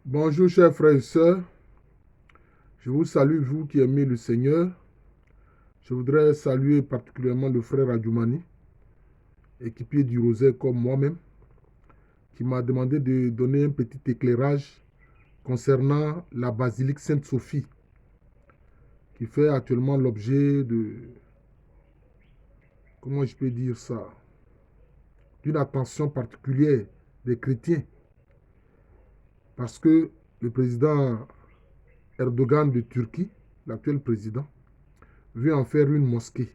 Bonjour chers frères et sœurs, je vous salue vous qui aimez le Seigneur. Je voudrais saluer particulièrement le frère Adjoumani, équipier du Rosaire comme moi-même, qui m'a demandé de donner un petit éclairage concernant la basilique Sainte-Sophie, qui fait actuellement l'objet de, comment je peux dire ça, d'une attention particulière des chrétiens, parce que le président Erdogan de Turquie, l'actuel président, veut en faire une mosquée.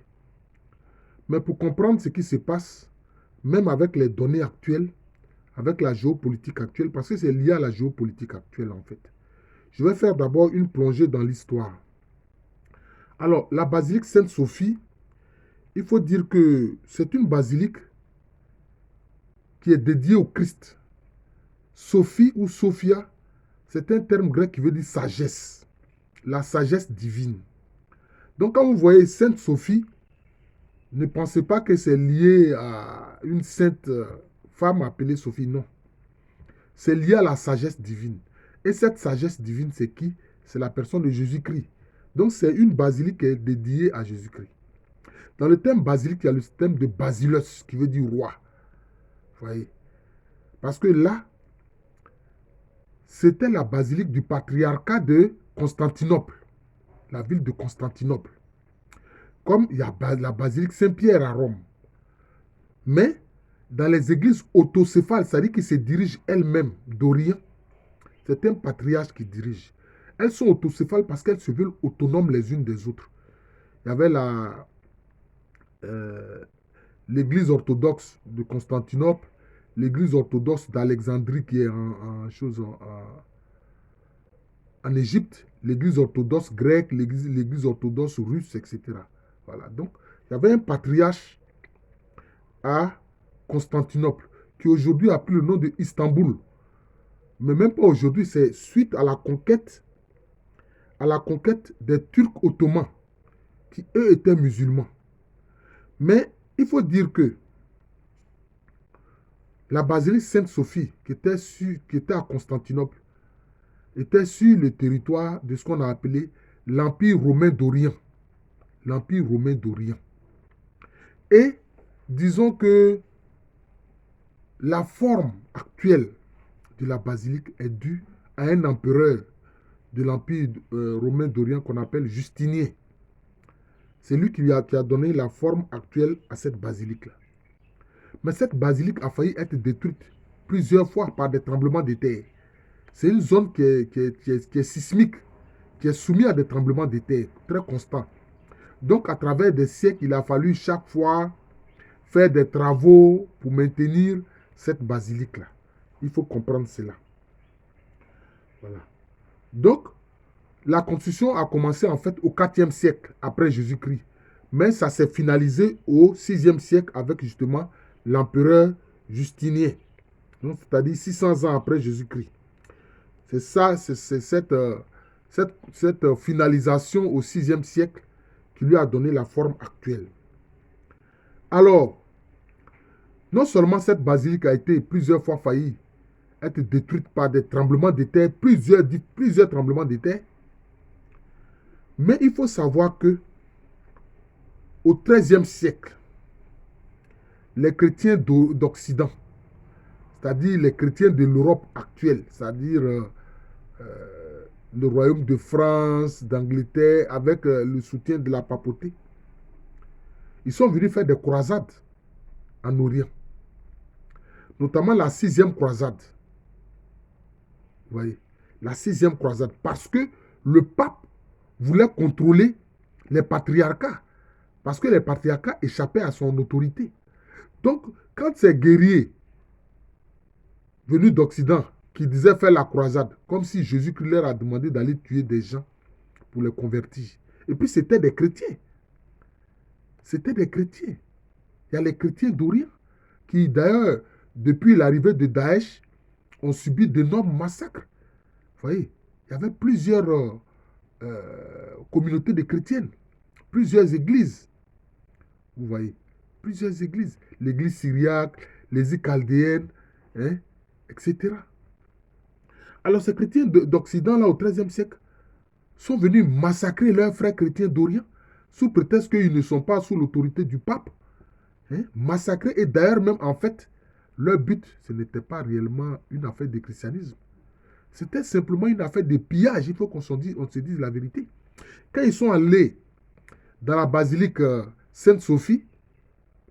Mais pour comprendre ce qui se passe, même avec les données actuelles, avec la géopolitique actuelle, parce que c'est lié à la géopolitique actuelle en fait. Je vais faire d'abord une plongée dans l'histoire. Alors, la basilique Sainte-Sophie, il faut dire que c'est une basilique qui est dédiée au Christ. Sophie ou Sophia, c'est un terme grec qui veut dire sagesse, la sagesse divine. Donc quand vous voyez Sainte Sophie, ne pensez pas que c'est lié à une sainte femme appelée Sophie, non. C'est lié à la sagesse divine. Et cette sagesse divine, c'est qui? C'est la personne de Jésus-Christ. Donc c'est une basilique qui est dédiée à Jésus-Christ. Dans le thème basilique, il y a le thème de basileus, qui veut dire roi. Vous voyez? Parce que là, c'était la basilique du patriarcat de Constantinople, la ville de Constantinople. Comme il y a la basilique Saint-Pierre à Rome. Mais dans les églises autocéphales, c'est-à-dire qui se dirigent elles-mêmes d'Orient, c'est un patriarche qui dirige. Elles sont autocéphales parce qu'elles se veulent autonomes les unes des autres. Il y avait euh, l'église orthodoxe de Constantinople, l'église orthodoxe d'Alexandrie qui est en Égypte, l'église orthodoxe grecque, l'église orthodoxe russe, etc. Voilà. Donc, il y avait un patriarche à Constantinople qui aujourd'hui a pris le nom de Istanbul. Mais même pas aujourd'hui, c'est suite à la conquête des Turcs ottomans qui eux étaient musulmans. Mais il faut dire que la basilique Sainte-Sophie, qui était à Constantinople, était sur le territoire de ce qu'on a appelé l'Empire romain d'Orient. L'Empire romain d'Orient. Et disons que la forme actuelle de la basilique est due à un empereur de l'Empire romain d'Orient qu'on appelle Justinien. C'est lui qui a donné la forme actuelle à cette basilique-là. Mais cette basilique a failli être détruite plusieurs fois par des tremblements de terre. C'est une zone qui est sismique, qui est soumise à des tremblements de terre très constants. Donc, à travers des siècles, il a fallu chaque fois faire des travaux pour maintenir cette basilique-là. Il faut comprendre cela. Voilà. Donc, la construction a commencé en fait au 4e siècle après Jésus-Christ. Mais ça s'est finalisé au 6e siècle avec justement l'empereur Justinien. C'est-à-dire 600 ans après Jésus-Christ. C'est ça, c'est cette finalisation au 6e siècle qui lui a donné la forme actuelle. Alors, non seulement cette basilique a été plusieurs fois failli être détruite par des tremblements de terre, plusieurs tremblements de terre, mais il faut savoir que au 13e siècle, les chrétiens d'Occident, c'est-à-dire les chrétiens de l'Europe actuelle, c'est-à-dire le royaume de France, d'Angleterre, avec le soutien de la papauté, ils sont venus faire des croisades en Orient, notamment la 6e croisade. Vous voyez, la 6e croisade, parce que le pape voulait contrôler les patriarcats, parce que les patriarcats échappaient à son autorité. Donc, quand ces guerriers venus d'Occident qui disaient faire la croisade, comme si Jésus-Christ leur a demandé d'aller tuer des gens pour les convertir. Et puis, c'était des chrétiens. C'était des chrétiens. Il y a les chrétiens d'Orient qui, d'ailleurs, depuis l'arrivée de Daesh, ont subi d'énormes massacres. Vous voyez, il y avait plusieurs communautés de chrétiennes, plusieurs églises. Vous voyez, plusieurs églises. L'église syriaque, les chaldéennes, hein, etc. Alors ces chrétiens d'Occident, là, au XIIIe siècle, sont venus massacrer leurs frères chrétiens d'Orient sous prétexte qu'ils ne sont pas sous l'autorité du pape. Hein, massacrer. Et d'ailleurs, même en fait, leur but, ce n'était pas réellement une affaire de christianisme. C'était simplement une affaire de pillage. Il faut qu'on se dise la vérité. Quand ils sont allés dans la basilique Sainte-Sophie,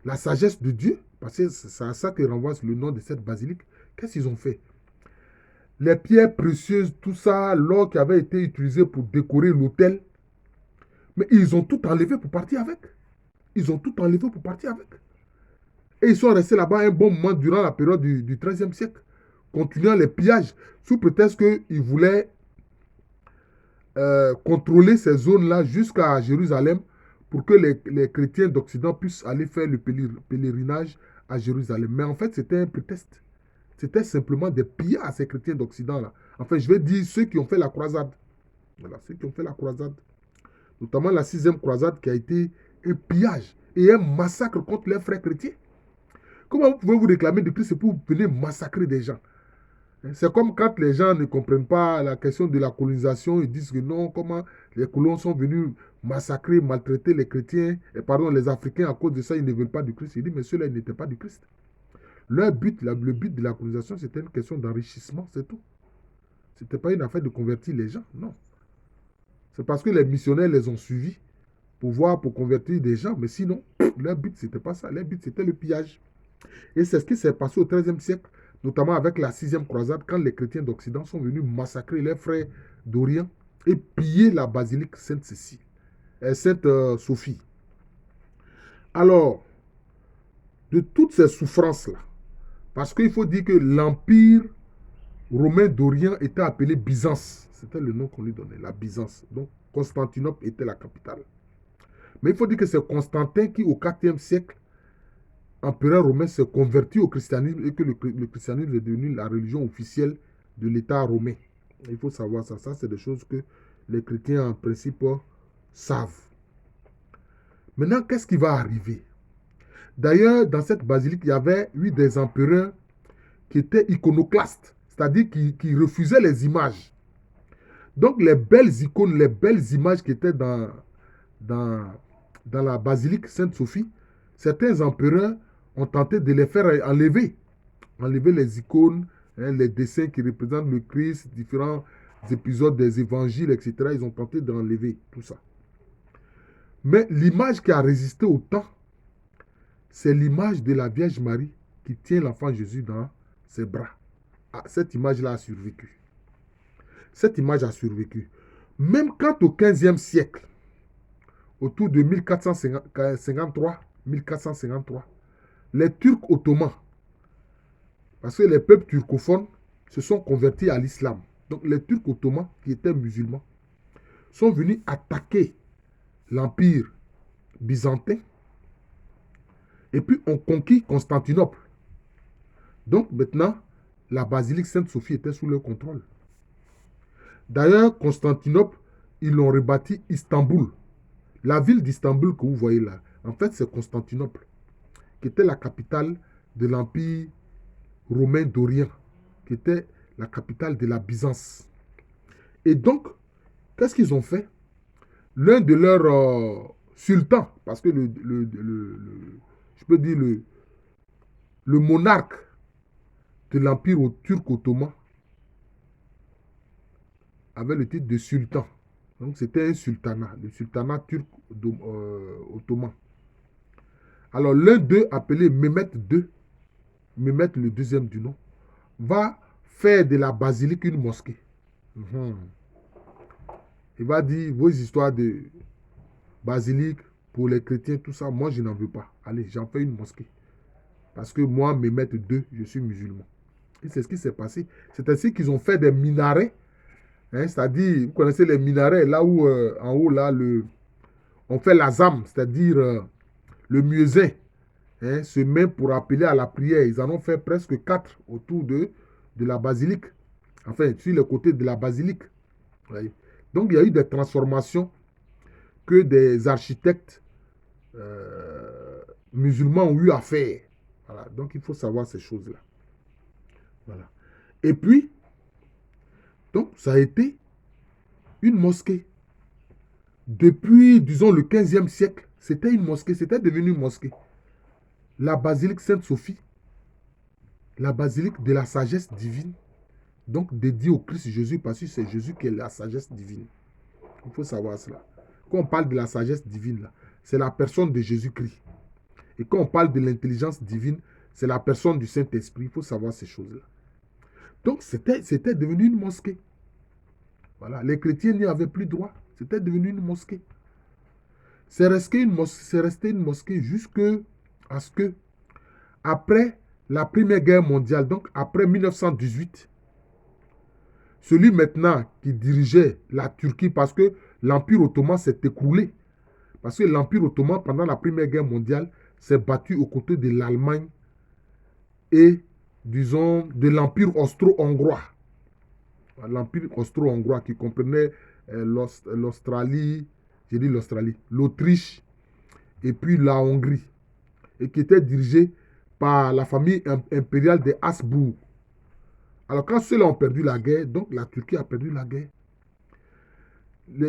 la sagesse de Dieu, parce que c'est à ça que renvoie le nom de cette basilique, qu'est-ce qu'ils ont fait? Les pierres précieuses, tout ça, l'or qui avait été utilisé pour décorer l'autel, mais ils ont tout enlevé pour partir avec. Ils ont tout enlevé pour partir avec. Et ils sont restés là-bas un bon moment durant la période du XIIIe siècle, continuant les pillages, sous prétexte qu'ils voulaient contrôler ces zones-là jusqu'à Jérusalem pour que les chrétiens d'Occident puissent aller faire le pèlerinage à Jérusalem. Mais en fait, c'était un prétexte. C'était simplement des pillards à ces chrétiens d'Occident-là. Enfin, je vais dire ceux qui ont fait la croisade. Voilà, ceux qui ont fait la croisade. Notamment la 6e croisade qui a été un pillage et un massacre contre les frères chrétiens. Comment vous pouvez vous réclamer de Christ pour venir massacrer des gens? C'est comme quand les gens ne comprennent pas la question de la colonisation, ils disent que non, comment les colons sont venus massacrer, maltraiter les chrétiens, et pardon, les Africains, à cause de ça, ils ne veulent pas du Christ. Ils disent, mais ceux-là, ils n'étaient pas du Christ. Leur but, le but de la colonisation, c'était une question d'enrichissement, c'est tout. Ce n'était pas une affaire de convertir les gens, non. C'est parce que les missionnaires les ont suivis pour convertir des gens, mais sinon, leur but, ce n'était pas ça. Leur but, c'était le pillage. Et c'est ce qui s'est passé au XIIIe siècle, notamment avec la 6e croisade, quand les chrétiens d'Occident sont venus massacrer les frères d'Orient et piller la basilique Sainte-Cécile, Sainte-Sophie. Alors, de toutes ces souffrances-là, parce qu'il faut dire que l'empire romain d'Orient était appelé Byzance. C'était le nom qu'on lui donnait, la Byzance. Donc, Constantinople était la capitale. Mais il faut dire que c'est Constantin qui, au IVe siècle, empereur romain, s'est converti au christianisme et que le christianisme est devenu la religion officielle de l'État romain. Il faut savoir ça. Ça, c'est des choses que les chrétiens, en principe, savent. Maintenant, qu'est-ce qui va arriver? D'ailleurs, dans cette basilique, il y avait eu des empereurs qui étaient iconoclastes, c'est-à-dire qui refusaient les images. Donc, les belles icônes, les belles images qui étaient dans la basilique Sainte-Sophie, certains empereurs ont tenté de les faire enlever les icônes, hein, les dessins qui représentent le Christ, différents épisodes des évangiles, etc. Ils ont tenté d'enlever tout ça. Mais l'image qui a résisté au temps, c'est l'image de la Vierge Marie qui tient l'enfant Jésus dans ses bras. Ah, cette image-là a survécu. Cette image a survécu. Même quand au XVe siècle, autour de 1453, les Turcs ottomans, parce que les peuples turcophones se sont convertis à l'islam. Donc les Turcs ottomans, qui étaient musulmans, sont venus attaquer l'empire byzantin et puis ont conquis Constantinople. Donc maintenant, la basilique Sainte-Sophie était sous leur contrôle. D'ailleurs, Constantinople, ils l'ont rebâti Istanbul. La ville d'Istanbul que vous voyez là, en fait, c'est Constantinople, qui était la capitale de l'empire romain d'Orient, qui était la capitale de la Byzance. Et donc, qu'est-ce qu'ils ont fait? L'un de leurs sultans, parce que je peux dire le monarque de l'empire turc ottoman avait le titre de sultan. Donc c'était un sultanat, le sultanat turc ottoman. Alors l'un d'eux, appelé Mehmet II, Mehmet le deuxième du nom, va faire de la basilique une mosquée. Il va dire vos histoires de basilique pour les chrétiens, tout ça, moi je n'en veux pas. Allez, j'en fais une mosquée. Parce que moi, Mehmet II, je suis musulman. Et c'est ce qui s'est passé. C'est ainsi qu'ils ont fait des minarets. Hein, c'est-à-dire, vous connaissez les minarets, là où, en haut, là, on fait l'azam, c'est-à-dire le muezzin, hein, se met pour appeler à la prière. Ils en ont fait presque 4 autour de la basilique. Enfin, sur le côté de la basilique. Oui. Donc, il y a eu des transformations que des architectes musulmans ont eu à faire. Voilà. Donc, il faut savoir ces choses-là. Voilà. Et puis, Donc, ça a été une mosquée. Depuis, disons, le 15e siècle, c'était une mosquée, c'était devenu une mosquée. La basilique Sainte-Sophie, la basilique de la sagesse divine, donc dédiée au Christ Jésus, parce que c'est Jésus qui est la sagesse divine. Il faut savoir cela. Quand on parle de la sagesse divine, là, c'est la personne de Jésus-Christ. Et quand on parle de l'intelligence divine, c'est la personne du Saint-Esprit. Il faut savoir ces choses-là. Donc, c'était devenu une mosquée. Voilà. Les chrétiens n'y avaient plus droit. C'était devenu une mosquée. C'est resté une mosquée jusqu'à ce que, après la Première Guerre mondiale, donc après 1918, celui maintenant qui dirigeait la Turquie, parce que l'Empire ottoman s'est écroulé, parce que l'Empire ottoman, pendant la Première Guerre mondiale, s'est battu aux côtés de l'Allemagne et, disons, de l'Empire austro-hongrois. L'Empire austro-hongrois qui comprenait l'Australie, j'ai dit l'Australie, l'Autriche et puis la Hongrie, et qui était dirigé par la famille impériale des Habsbourg. Alors quand ceux-là ont perdu la guerre, donc la Turquie a perdu la guerre.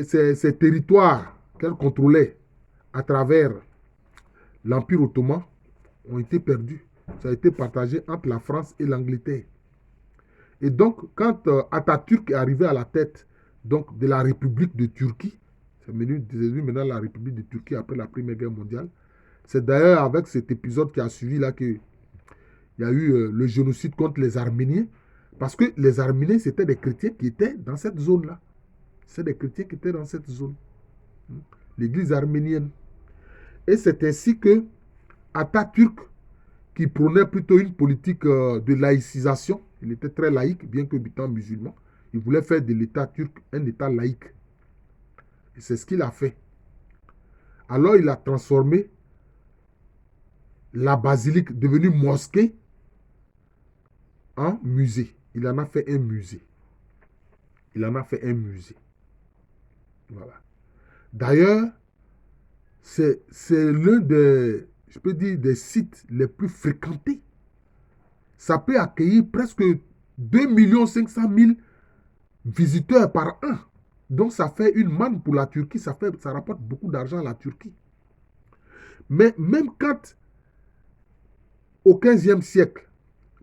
Ces territoires qu'elle contrôlait à travers l'Empire ottoman ont été perdus. Ça a été partagé entre la France et l'Angleterre. Et donc, quand Atatürk est arrivé à la tête donc, de la République de Turquie, c'est devenu maintenant la République de Turquie après la Première Guerre mondiale, c'est d'ailleurs avec cet épisode qui a suivi là qu'il y a eu le génocide contre les Arméniens, parce que les Arméniens, c'était des chrétiens qui étaient dans cette zone-là. C'est des chrétiens qui étaient dans cette zone. L'église arménienne. Et c'est ainsi que Atatürk, qui prônait plutôt une politique de laïcisation, il était très laïque, bien que étant musulman, il voulait faire de l'État turc un État laïque. Et c'est ce qu'il a fait. Alors il a transformé la basilique, devenue mosquée, en musée. Il en a fait un musée. Il en a fait un musée. Voilà. D'ailleurs, c'est l'un des, je peux dire, des sites les plus fréquentés. Ça peut accueillir presque 2 500 000 visiteurs par an. Donc ça fait une manne pour la Turquie, ça rapporte beaucoup d'argent à la Turquie. Mais même quand, au 15e siècle,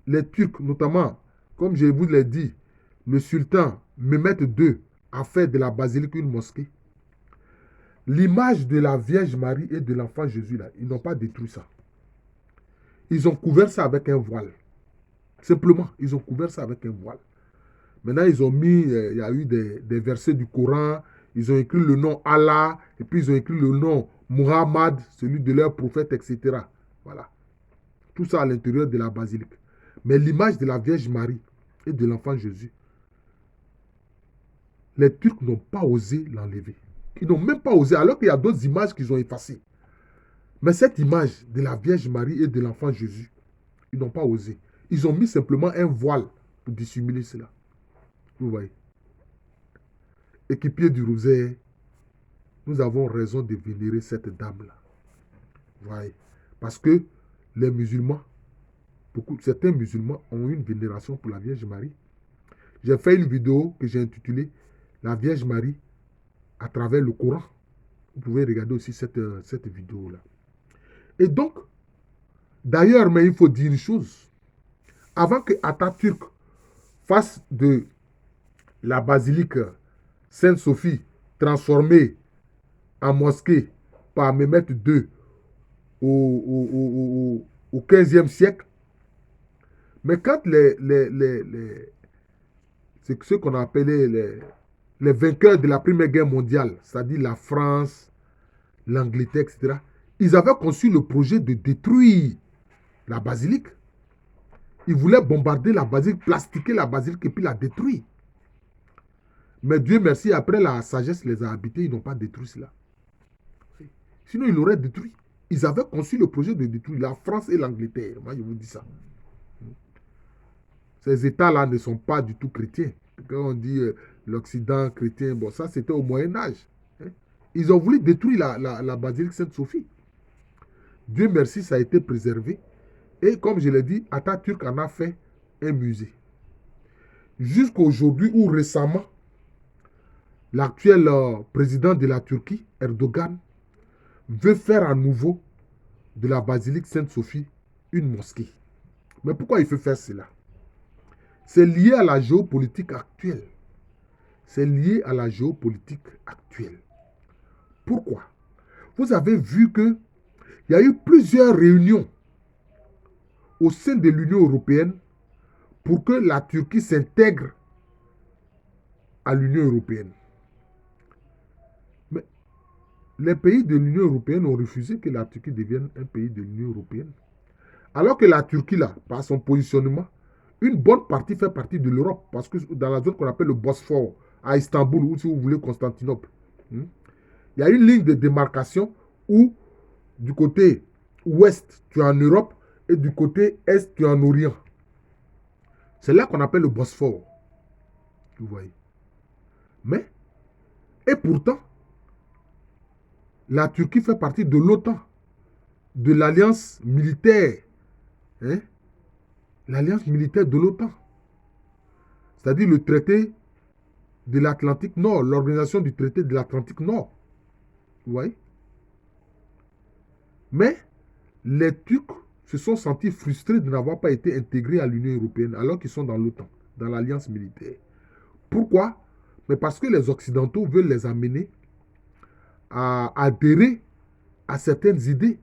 les Turcs, notamment, comme je vous l'ai dit, le sultan Mehmet II a fait de la basilique une mosquée, l'image de la Vierge Marie et de l'enfant Jésus, là, ils n'ont pas détruit ça. Ils ont couvert ça avec un voile. Simplement, ils ont couvert ça avec un voile. Maintenant, ils ont mis, il y a eu des versets du Coran, ils ont écrit le nom Allah, et puis ils ont écrit le nom Muhammad, celui de leur prophète, etc. Voilà. Tout ça à l'intérieur de la basilique. Mais l'image de la Vierge Marie et de l'enfant Jésus, les Turcs n'ont pas osé l'enlever. Ils n'ont même pas osé, alors qu'il y a d'autres images qu'ils ont effacées. Mais cette image de la Vierge Marie et de l'enfant Jésus, ils n'ont pas osé. Ils ont mis simplement un voile pour dissimuler cela. Vous voyez. Équipier du rosaire, nous avons raison de vénérer cette dame-là. Vous voyez. Parce que les musulmans, certains musulmans ont une vénération pour la Vierge Marie. J'ai fait une vidéo que j'ai intitulée La Vierge Marie à travers le Coran. Vous pouvez regarder aussi cette vidéo-là. Et donc, d'ailleurs, mais il faut dire une chose. Avant que Atatürk fasse de la basilique Sainte-Sophie transformée en mosquée par Mehmet II au 15e siècle, mais quand c'est ce qu'on appelait les vainqueurs de la Première Guerre mondiale, c'est-à-dire la France, l'Angleterre, etc., ils avaient conçu le projet de détruire la basilique. Ils voulaient bombarder la basilique, plastiquer la basilique et puis la détruire. Mais Dieu merci, après la sagesse les a habités, ils n'ont pas détruit cela. Sinon, ils l'auraient détruit. Ils avaient conçu le projet de détruire la France et l'Angleterre. Moi, je vous dis ça. Ces États-là ne sont pas du tout chrétiens. Quand on dit l'Occident chrétien, bon, ça c'était au Moyen-Âge. Ils ont voulu détruire la basilique Sainte-Sophie. Dieu merci, ça a été préservé. Et comme je l'ai dit, Atatürk en a fait un musée. Jusqu'à aujourd'hui ou récemment, l'actuel président de la Turquie, Erdogan, veut faire à nouveau de la basilique Sainte-Sophie une mosquée. Mais pourquoi il veut faire cela? C'est lié à la géopolitique actuelle. C'est lié à la géopolitique actuelle. Pourquoi? Vous avez vu qu'il y a eu plusieurs réunions au sein de l'Union européenne pour que la Turquie s'intègre à l'Union européenne. Mais les pays de l'Union européenne ont refusé que la Turquie devienne un pays de l'Union européenne. Alors que la Turquie, là, par son positionnement, une bonne partie fait partie de l'Europe, parce que dans la zone qu'on appelle le Bosphore, à Istanbul, ou si vous voulez Constantinople, il y a une ligne de démarcation où, du côté ouest, tu es en Europe, et du côté est, tu es en Orient. C'est là qu'on appelle le Bosphore. Vous voyez. Mais, et pourtant, la Turquie fait partie de l'OTAN, de l'alliance militaire. Hein? L'alliance militaire de l'OTAN. C'est-à-dire le traité de l'Atlantique Nord, l'organisation du traité de l'Atlantique Nord. Vous voyez? Mais les Turcs se sont sentis frustrés de n'avoir pas été intégrés à l'Union européenne alors qu'ils sont dans l'OTAN, dans l'alliance militaire. Pourquoi? Mais parce que les Occidentaux veulent les amener à adhérer à certaines idées,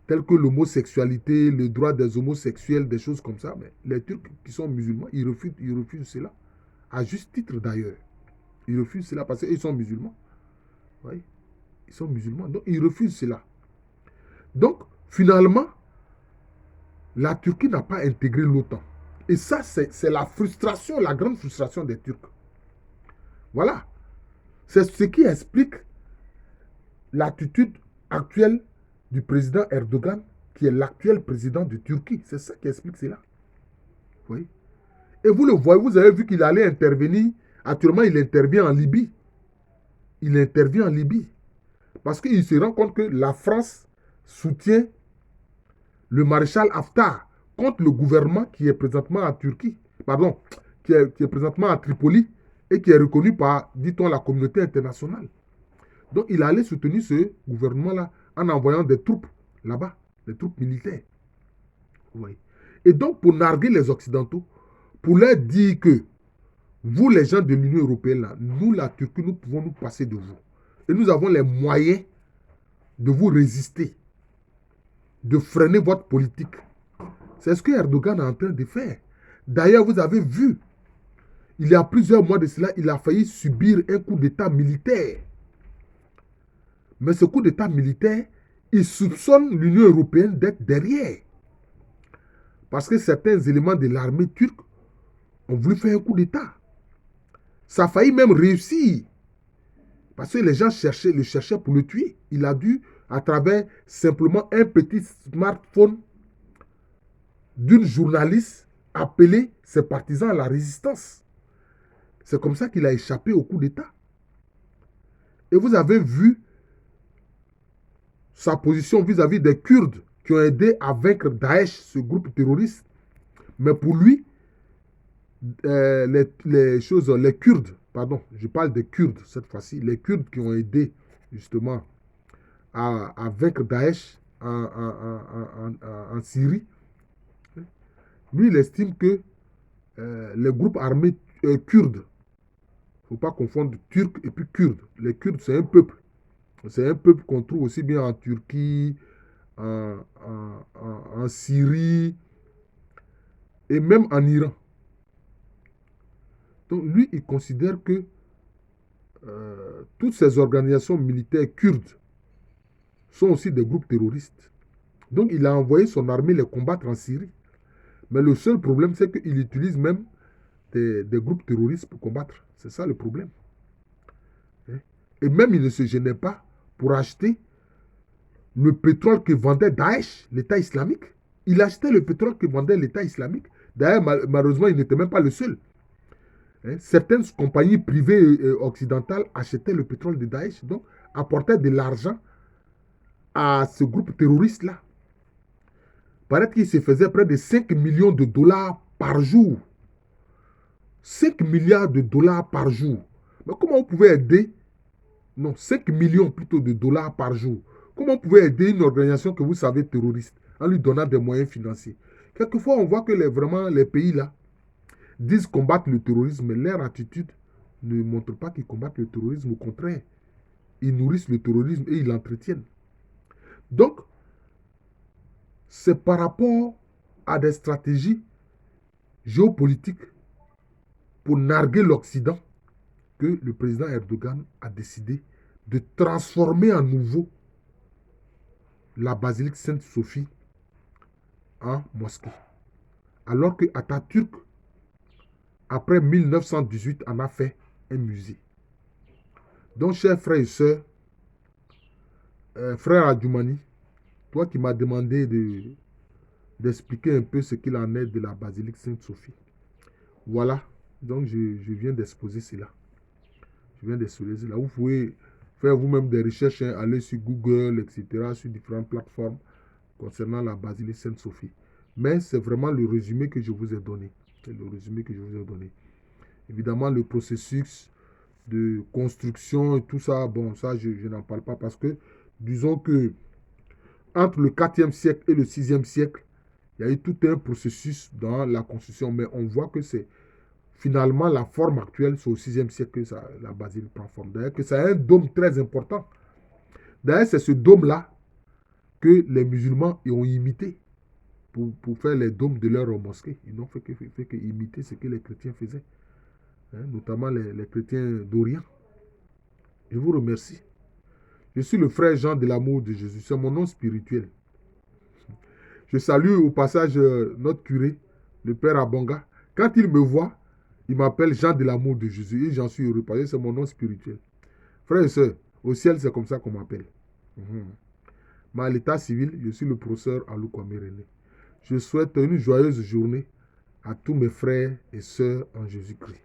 telles que l'homosexualité, le droit des homosexuels, des choses comme ça. Mais les Turcs qui sont musulmans, ils refusent cela. À juste titre d'ailleurs. Ils refusent cela parce qu'ils sont musulmans. Oui, ils sont musulmans, donc ils refusent cela. Donc, finalement, la Turquie n'a pas intégré l'OTAN. Et ça, c'est la frustration, la grande frustration des Turcs. Voilà. C'est ce qui explique l'attitude actuelle du président Erdogan, qui est l'actuel président de Turquie. C'est ça qui explique cela. Oui. Et vous le voyez, vous avez vu qu'il allait intervenir. Actuellement, il intervient en Libye. Il intervient en Libye. Parce qu'il se rend compte que la France soutient le maréchal Haftar contre le gouvernement qui est présentement en Turquie. Pardon, qui est présentement à Tripoli et qui est reconnu par, dit-on, la communauté internationale. Donc, il allait soutenir ce gouvernement-là en envoyant des troupes là-bas, des troupes militaires. Oui. Et donc, pour narguer les Occidentaux, pour leur dire que vous, les gens de l'Union européenne, là, nous, la Turquie, nous pouvons nous passer de vous. Et nous avons les moyens de vous résister, de freiner votre politique. C'est ce que Erdogan est en train de faire. D'ailleurs, vous avez vu, il y a plusieurs mois de cela, il a failli subir un coup d'État militaire. Mais ce coup d'État militaire, il soupçonne l'Union européenne d'être derrière. Parce que certains éléments de l'armée turque ont voulu faire un coup d'État. Ça a failli même réussir. Parce que les gens le cherchaient pour le tuer. Il a dû, à travers simplement un petit smartphone d'une journaliste, appeler ses partisans à la résistance. C'est comme ça qu'il a échappé au coup d'État. Et vous avez vu sa position vis-à-vis des Kurdes qui ont aidé à vaincre Daesh, ce groupe terroriste. Mais pour lui, les Kurdes, pardon, je parle des Kurdes cette fois-ci, les Kurdes qui ont aidé justement à vaincre Daesh en Syrie, lui, il estime que les groupes armés kurdes, il ne faut pas confondre Turcs et puis Kurdes. Les Kurdes, c'est un peuple. C'est un peuple qu'on trouve aussi bien en Turquie, en Syrie et même en Iran. Donc lui, il considère que toutes ces organisations militaires kurdes sont aussi des groupes terroristes. Donc il a envoyé son armée les combattre en Syrie. Mais le seul problème, c'est qu'il utilise même des groupes terroristes pour combattre. C'est ça le problème. Et même il ne se gênait pas pour acheter le pétrole que vendait Daesh, l'État islamique. Il achetait le pétrole que vendait l'État islamique. D'ailleurs, malheureusement, il n'était même pas le seul. Certaines compagnies privées occidentales achetaient le pétrole de Daesh, donc apportaient de l'argent à ce groupe terroriste-là. Il paraît qu'il se faisait près de 5 millions de dollars par jour 5 milliards de dollars par jour. Mais comment vous pouvez aider, non, 5 millions plutôt de dollars par jour. Comment vous pouvez aider une organisation que vous savez terroriste en lui donnant des moyens financiers? Quelquefois, on voit que vraiment les pays là disent combattre le terrorisme, mais leur attitude ne montre pas qu'ils combattent le terrorisme. Au contraire, ils nourrissent le terrorisme et ils l'entretiennent. Donc, c'est par rapport à des stratégies géopolitiques pour narguer l'Occident que le président Erdogan a décidé de transformer à nouveau la basilique Sainte-Sophie en mosquée. Alors que Atatürk, après 1918, en a fait un musée. Donc, chers frères et sœurs, frère Adjoumani, toi qui m'as demandé d'expliquer un peu ce qu'il en est de la basilique Sainte-Sophie. Voilà, donc je viens d'exposer cela. Je viens d'exposer cela. Vous pouvez faire vous-même des recherches, hein, aller sur Google, etc., sur différentes plateformes concernant la basilique Sainte-Sophie. Mais c'est vraiment le résumé que je vous ai donné. C'est le résumé que je vous ai donné. Évidemment, le processus de construction et tout ça, bon, ça, je n'en parle pas parce que, disons que, entre le 4e siècle et le 6e siècle, il y a eu tout un processus dans la construction, mais on voit que c'est finalement la forme actuelle, c'est au 6e siècle que la basilique prend forme. D'ailleurs, que ça a un dôme très important. D'ailleurs, c'est ce dôme-là que les musulmans ont imité pour faire les dômes de leur mosquée. Ils n'ont fait que imiter ce que les chrétiens faisaient, hein, notamment les chrétiens d'Orient. Je vous remercie. Je suis le frère Jean de l'amour de Jésus. C'est mon nom spirituel. Je salue au passage notre curé, le père Abonga. Quand il me voit, il m'appelle Jean de l'amour de Jésus. Et j'en suis heureux parce que c'est mon nom spirituel. Frères et sœurs, au ciel, c'est comme ça qu'on m'appelle. Mais à l'état civil, je suis le professeur Alou Kwame René. Je souhaite une joyeuse journée à tous mes frères et sœurs en Jésus-Christ.